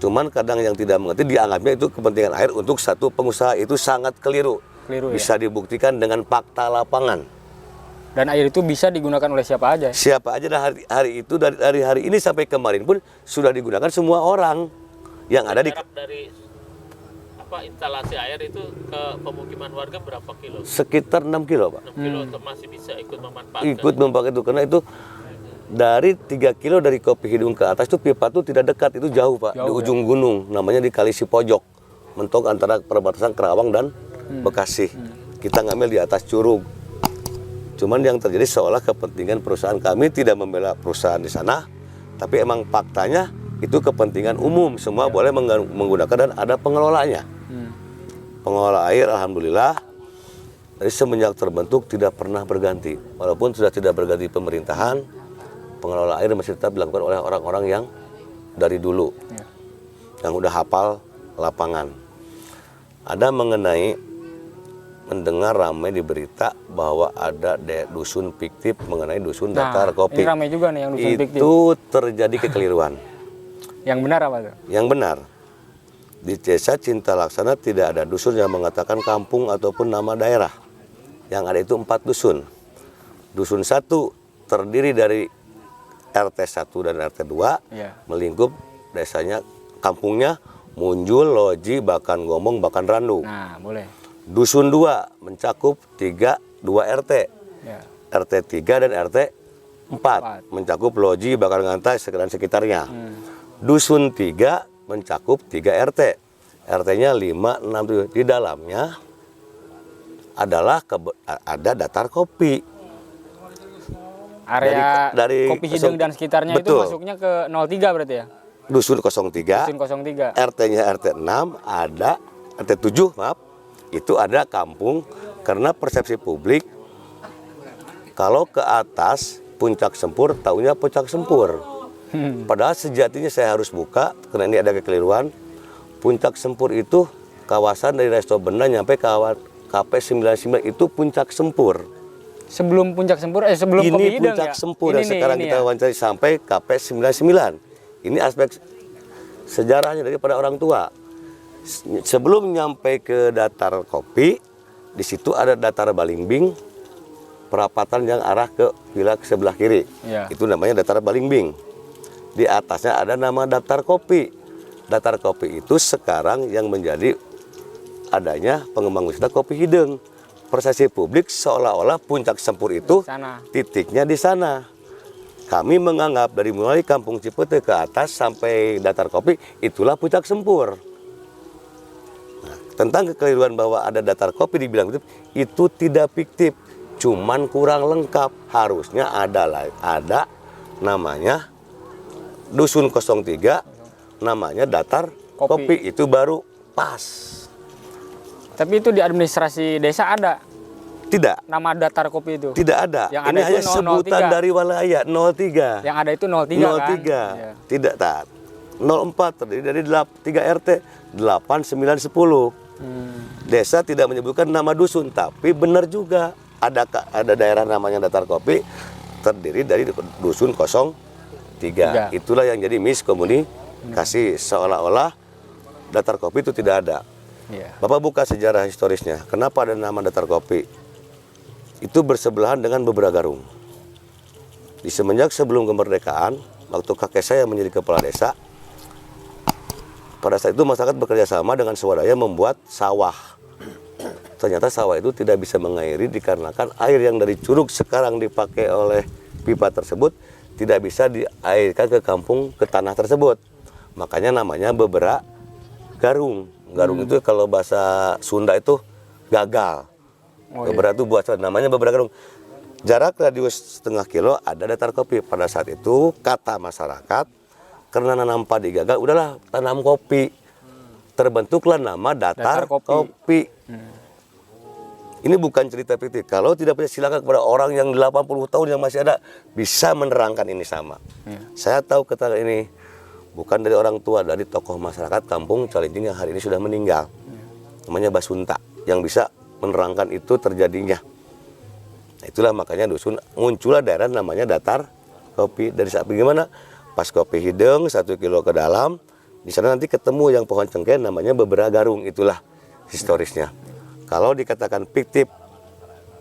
Cuman kadang yang tidak mengerti dianggapnya itu kepentingan air untuk satu pengusaha, itu sangat keliru. Bisa dibuktikan dengan fakta lapangan. Dan air itu bisa digunakan oleh siapa aja? Siapa aja, dan hari itu dari hari ini sampai kemarin pun sudah digunakan semua orang yang ada di instalasi air itu ke pemukiman warga berapa kilo? Sekitar 6 kilo, Pak. 6 kilo masih bisa ikut memanfaatkan. Ikut memanfaatkan itu, karena itu dari 3 kilo dari Kopi Hideng ke atas itu pipa itu tidak dekat, itu jauh, Pak. Di ujung gunung, namanya di Kali Sipojok, mentok antara perbatasan Karawang dan Bekasi. Kita ngambil di atas curug. Cuman yang terjadi seolah kepentingan perusahaan, kami tidak membela perusahaan di sana, tapi emang faktanya itu kepentingan umum, semua boleh menggunakan dan ada pengelolanya. Pengelola air alhamdulillah dari semenjak terbentuk tidak pernah berganti. Walaupun sudah tidak berganti pemerintahan, pengelola air masih tetap dilakukan oleh orang-orang yang dari dulu. yang udah hafal lapangan. Ada mendengar ramai di berita bahwa ada dusun fiktif mengenai dusun datar kopi. Ini ramai juga nih yang dusun fiktif. Itu terjadi kekeliruan. Yang benar apa tuh? Yang benar, di desa Cinta Laksana tidak ada dusun yang mengatakan kampung ataupun nama daerah. Yang ada itu 4 dusun. Dusun 1 terdiri dari RT 1 dan RT 2, melingkup desanya, kampungnya Munjul, Loji, Bakan Gomong, Bakan Randu. Nah, boleh. Dusun 2 mencakup 2 RT. RT 3 dan RT 4 mencakup Loji, Bakan Ngantai, dan sekitarnya. Dusun 3 mencakup 3 RT. RT-nya 5, 6, 7. Di dalamnya adalah ada datar kopi. Area dari Kopi Hideng dan sekitarnya betul. itu masuknya ke 03 berarti ya? Dusun 03. Dusun 03. RT-nya RT 6 ada, RT 7 maaf, itu ada kampung karena persepsi publik kalau ke atas Puncak Sempur taunya Puncak Sempur. Padahal sejatinya saya harus buka karena ini ada kekeliruan. Puncak Sempur itu kawasan dari Resto Benda nyampe KP 99 itu Puncak Sempur. Sebelum Puncak Sempur, sebelum Kopi Ini Hideng Puncak ya? Sempur Ini yang sekarang kita wawancari sampai KP 99. Ini aspek sejarahnya daripada orang tua. Sebelum nyampe ke datar kopi, di situ ada datar Balimbing, perapatan yang arah ke villa sebelah kiri. Itu namanya datar Balimbing. Di atasnya ada nama datar kopi. Datar kopi itu sekarang yang menjadi adanya pengembang wisata Kopi Hideng. Persepsi publik seolah-olah Puncak Sempur itu titiknya di sana. Kami menganggap dari mulai Kampung Cipete ke atas sampai datar kopi itulah Puncak Sempur. Nah, tentang kekeliruan bahwa ada datar kopi dibilang fiktif, itu tidak fiktif, cuman kurang lengkap. Harusnya ada namanya Dusun 03, namanya datar kopi, itu baru pas. Tapi itu di administrasi desa ada? Tidak. Nama datar kopi itu? Tidak ada. Yang ini ada hanya sebutan dari wilayah 03. Yang ada itu 03 kan? 03. Tidak, Tat. 04 terdiri dari 3 RT, 8, 9, 10. Desa tidak menyebutkan nama dusun, tapi benar juga ada daerah namanya datar kopi terdiri dari dusun 03. Itulah yang jadi miskomunikasi seolah-olah datar kopi itu tidak ada. Bapak buka sejarah historisnya. Kenapa ada nama datar kopi? Itu bersebelahan dengan Bebragarung. Di semenjak sebelum kemerdekaan, waktu kakek saya menjadi kepala desa, pada saat itu masyarakat bekerja sama dengan swadaya membuat sawah. Ternyata sawah itu tidak bisa mengairi dikarenakan air yang dari curug sekarang dipakai oleh pipa tersebut tidak bisa diairkan ke kampung, ke tanah tersebut. Makanya namanya Bebragarung. Garung itu kalau bahasa Sunda itu gagal. Beberapa itu buat namanya Bebragarung. Jarak radius setengah kilo ada datar kopi. Pada saat itu kata masyarakat karena nanam padi gagal, udahlah tanam kopi. Terbentuklah nama datar kopi. Ini bukan cerita fiktif. Kalau tidak percaya silakan kepada orang yang 80 tahun yang masih ada bisa menerangkan ini sama. Saya tahu keterangan ini bukan dari orang tua, dari tokoh masyarakat kampung Calincing yang hari ini sudah meninggal. Namanya Basunta yang bisa menerangkan itu terjadinya. Nah, itulah makanya dusun muncullah daerah namanya datar kopi. Dari saat bagaimana? Pas Kopi Hideng 1 kilo ke dalam, di sana nanti ketemu yang pohon cengkeh namanya Bebragarung. Itulah historisnya. Kalau dikatakan fiktif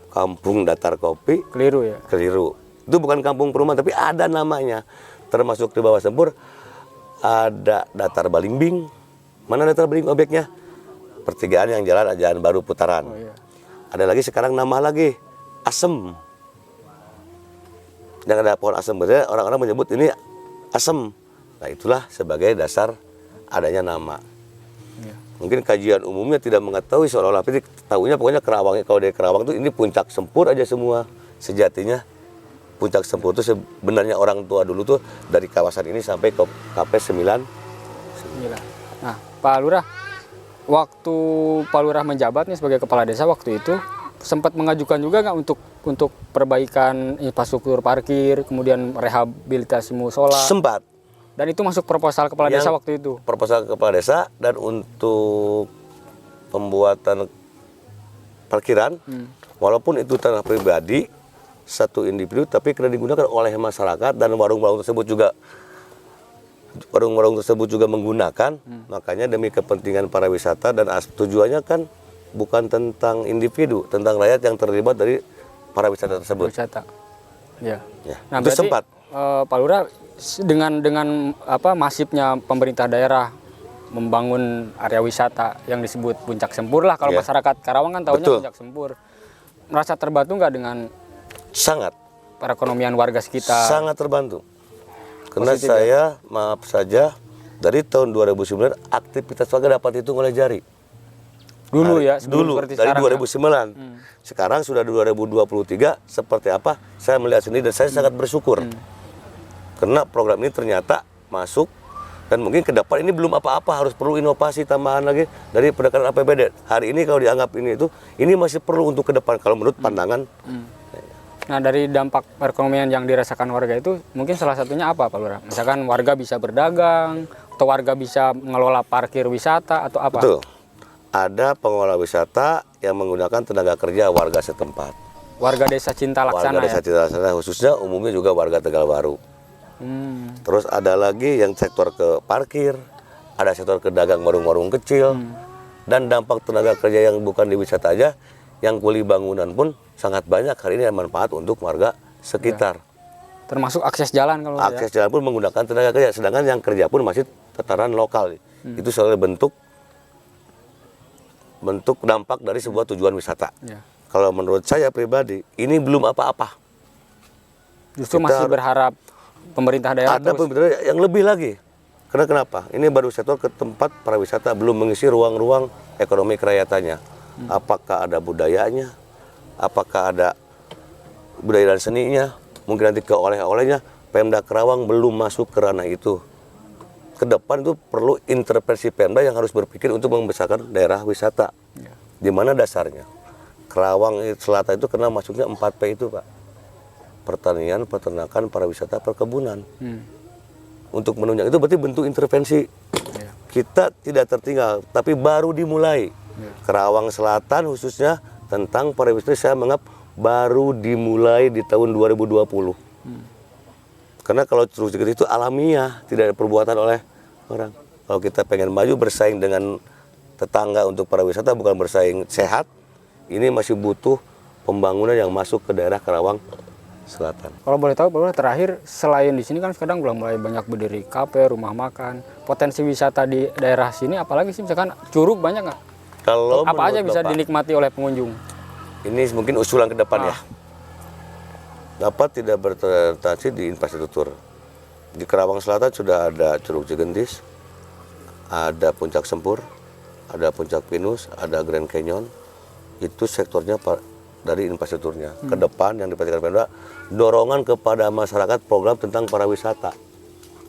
kampung datar kopi, keliru ya? Keliru. Itu bukan kampung perumahan tapi ada namanya. Termasuk di bawah Sempur ada datar Balimbing. Mana datar Balimbing objeknya? Pertigaan yang jalan Baru Putaran. Ada lagi sekarang nama lagi Asem. Yang ada pohon asem, orang-orang menyebut ini asem. Nah itulah sebagai dasar adanya nama. Mungkin kajian umumnya tidak mengetahui seolah-olah, tapi tahunya pokoknya Kerawang. Kalau dari Kerawang itu ini Puncak Sempur aja semua. Sejatinya Puncak Sempur itu sebenarnya orang tua dulu tuh dari kawasan ini sampai ke KP 9. Nah, Pak Lurah, waktu Pak Lurah menjabat nih sebagai kepala desa waktu itu sempat mengajukan juga nggak untuk perbaikan infrastruktur parkir, kemudian rehabilitasi musola? Sempat. Dan itu masuk proposal kepala desa Yang waktu itu. Proposal kepala desa, dan untuk pembuatan parkiran, walaupun itu tanah pribadi satu individu, tapi kena digunakan oleh masyarakat dan warung-warung tersebut juga menggunakan. Makanya demi kepentingan para wisata, dan tujuannya kan bukan tentang individu, tentang rakyat yang terlibat dari para wisata tersebut. Wisata. Ya. Ya, Nah, itu berarti, sempat. Pak Lurah, dengan apa masifnya pemerintah daerah membangun area wisata yang disebut Puncak Sempur lah, kalau Ya. masyarakat Karawang kan tahunya Betul. Puncak Sempur. Merasa terbantu nggak dengan Sangat. perekonomian warga sekitar? Sangat terbantu. Karena Positif, saya, maaf saja, dari tahun 2009 aktivitas warga dapat hitung oleh jari. Dulu ya, sebelum Dulu, seperti dari sekarang 2009. ya? Sekarang sudah 2023, seperti apa? Saya melihat sendiri dan saya sangat bersyukur. Karena program ini ternyata masuk, dan mungkin ke depan ini belum apa-apa, harus perlu inovasi tambahan lagi dari pendekatan APBD. Hari ini kalau dianggap ini masih perlu untuk ke depan kalau menurut pandangan. Nah, dari dampak perekonomian yang dirasakan warga itu, mungkin salah satunya apa, Pak Lurah? Misalkan warga bisa berdagang, atau warga bisa mengelola parkir wisata, atau apa? Betul. Ada pengelola wisata yang menggunakan tenaga kerja warga setempat. Warga desa Cinta Laksana Warga desa Cinta Laksana, khususnya umumnya juga warga Tegal Baru. Terus ada lagi yang sektor ke parkir, ada sektor ke dagang warung-warung kecil, dan dampak tenaga kerja yang bukan di wisata aja, yang kuli bangunan pun sangat banyak hari ini yang manfaat untuk warga sekitar. Termasuk akses jalan kalau Akses jalan pun menggunakan tenaga kerja, sedangkan yang kerja pun masih tataran lokal. Itu soal bentuk dampak dari sebuah tujuan wisata. Ya. Kalau menurut saya pribadi, ini belum apa-apa. Justru Kita masih berharap pemerintah daerah ada pemerintah yang lebih lagi. Karena kenapa? Ini baru sektor ke tempat para wisata, belum mengisi ruang-ruang ekonomi kerakyatannya. Apakah ada budayanya? Apakah ada budaya dan seninya? Mungkin nanti ke oleh-olehnya. Pemda Karawang belum masuk ke ranah itu. Ke depan itu perlu intervensi Pemda yang harus berpikir untuk membesarkan daerah wisata. Di mana dasarnya? Karawang Selatan itu kena masuknya 4P itu, Pak. Pertanian, peternakan, pariwisata, perkebunan. Untuk menunjang itu berarti bentuk intervensi. Kita tidak tertinggal, tapi baru dimulai. Karawang Selatan khususnya tentang pariwisata saya menganggap baru dimulai di tahun 2020. Karena kalau terus itu alamiah, tidak ada perbuatan oleh orang. Kalau kita pengen maju bersaing dengan tetangga untuk pariwisata, bukan bersaing sehat, ini masih butuh pembangunan yang masuk ke daerah Karawang Selatan. Kalau boleh tahu, Pak, terakhir selain di sini kan sekarang belum mulai banyak berdiri kafe, rumah makan, potensi wisata di daerah sini apalagi sih, misalkan curug banyak nggak? Kalau Apa aja menurut bisa Bapak, dinikmati oleh pengunjung? ini mungkin usulan ke depan ya. Dapat tidak berorientasi di infrastruktur. Di Karawang Selatan sudah ada Curug Cigentis, ada Puncak Sempur, ada Puncak Pinus, ada Grand Canyon. Itu sektornya dari infrastrukturnya. Ke depan yang diperhatikan Pemda, dorongan kepada masyarakat program tentang pariwisata.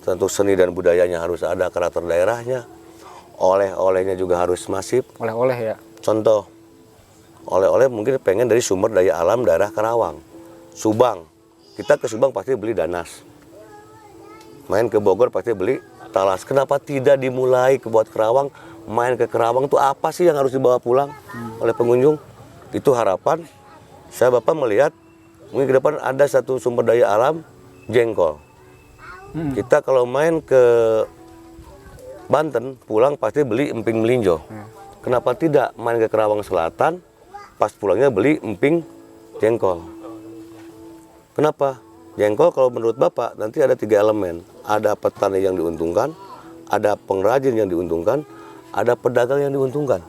Tentu seni dan budayanya harus ada, karakter daerahnya. Oleh-olehnya juga harus masif. Oleh-oleh ya? Contoh, oleh-oleh mungkin pengen dari sumber daya alam daerah Karawang. Subang, kita ke Subang pasti beli danas. Main ke Bogor pasti beli talas. Kenapa tidak dimulai ke buat Karawang? Main ke Karawang itu apa sih yang harus dibawa pulang oleh pengunjung? Itu harapan. Saya Bapak melihat mungkin ke depan ada satu sumber daya alam, jengkol. Kita kalau main ke Banten pulang pasti beli emping melinjo. Kenapa tidak main ke Karawang Selatan, pas pulangnya beli emping jengkol? Kenapa? Jengkol kalau menurut Bapak nanti ada 3 elemen. Ada petani yang diuntungkan, ada pengrajin yang diuntungkan, ada pedagang yang diuntungkan.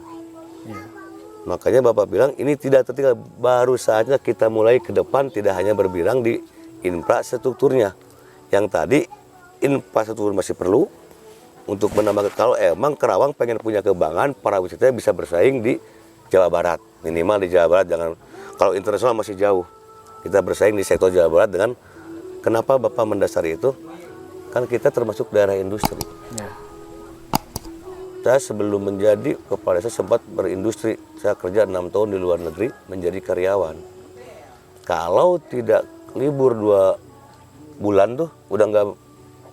Makanya Bapak bilang ini tidak tertinggal, baru saatnya kita mulai ke depan, tidak hanya berbilang di infrastrukturnya. Yang tadi infrastruktur masih perlu untuk menambah, kalau emang Karawang pengen punya kebanggaan, para wisata bisa bersaing di Jawa Barat. Minimal di Jawa Barat, jangan, kalau internasional masih jauh. Kita bersaing di sektor Jawa Barat dengan, kenapa Bapak mendasari itu? Kan kita termasuk daerah industri. Saya sebelum menjadi kepala desa sempat berindustri. Saya kerja 6 tahun di luar negeri menjadi karyawan. Kalau tidak libur 2 bulan tuh udah nggak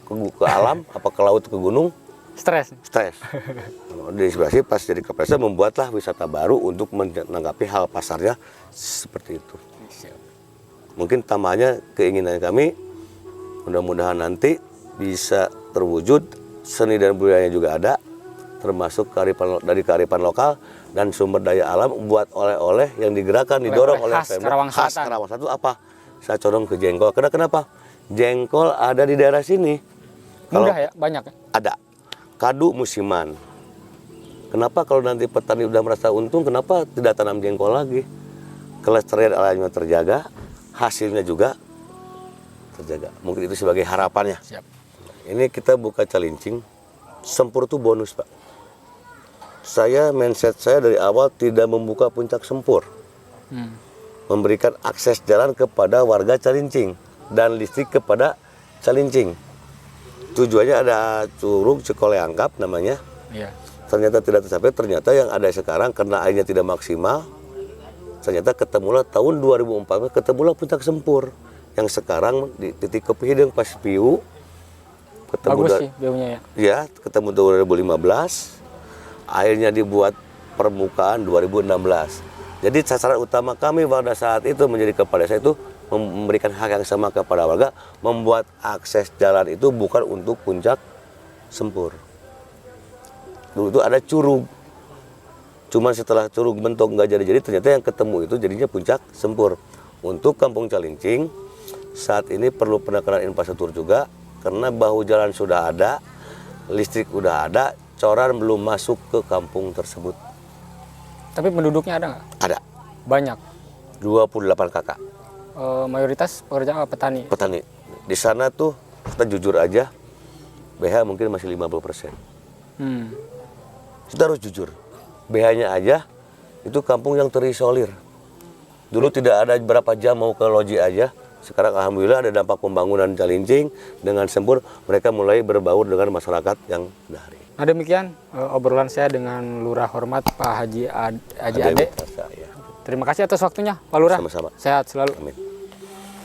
ke alam, apa ke laut, ke gunung, Stres. stres. Diinspirasi pas jadi kepala desa membuatlah wisata baru untuk menanggapi hal pasarnya seperti itu. Mungkin tambahannya keinginan kami, mudah-mudahan nanti bisa terwujud, seni dan budayanya juga ada, termasuk dari kearifan lokal dan sumber daya alam buat oleh-oleh yang digerakkan, didorong oleh khas Karawang khas Selatan. Karawang Selatan apa? Saya condong ke jengkol. Kenapa? Jengkol ada di daerah sini. Mudah ya, banyak ya. Ada. Kadu musiman. Kenapa kalau nanti petani udah merasa untung, kenapa tidak tanam jengkol lagi? Kelestarian alamnya terjaga, hasilnya juga terjaga. Mungkin itu sebagai harapannya. Siap. Ini kita buka calincing, sempur itu bonus, Pak. Mindset saya dari awal tidak membuka puncak sempur. Memberikan akses jalan kepada warga Calincing dan listrik kepada Calincing. Tujuannya ada Curug Cikoleangkap namanya. Iya. Ternyata tidak tercapai, ternyata yang ada sekarang karena airnya tidak maksimal, ternyata ketemulah tahun 2014 ketemulah puncak sempur yang sekarang di titik Kopi Hideng pas Piu ketemu Bagus sih view-nya ya. ya ketemu 2015, airnya dibuat permukaan 2016. Jadi sasaran utama kami pada saat itu menjadi kepala desa itu memberikan hak yang sama kepada warga, membuat akses jalan itu bukan untuk puncak sempur. Dulu itu ada curug, cuman setelah curug bentuk nggak jadi ternyata yang ketemu itu jadinya puncak sempur. Untuk Kampung Calincing saat ini perlu penekanan infrastruktur juga karena bahu jalan sudah ada, listrik udah ada, coran belum masuk ke kampung tersebut. Tapi penduduknya ada nggak? Ada Banyak. 28 kakak Mayoritas pekerja apa? Petani. petani. Di sana tuh kita jujur aja, BH mungkin masih 50%. Kita harus jujur. BH-nya aja itu kampung yang terisolir. Dulu tidak ada berapa jam mau ke loji aja. Sekarang alhamdulillah ada dampak pembangunan Calincing dengan sempur, mereka mulai berbaur dengan masyarakat yang dari. Nah demikian obrolan saya dengan Lurah Hormat Pak Haji Ade. Ya. Terima kasih atas waktunya Pak Lurah. Sama-sama. Sehat selalu. Amin.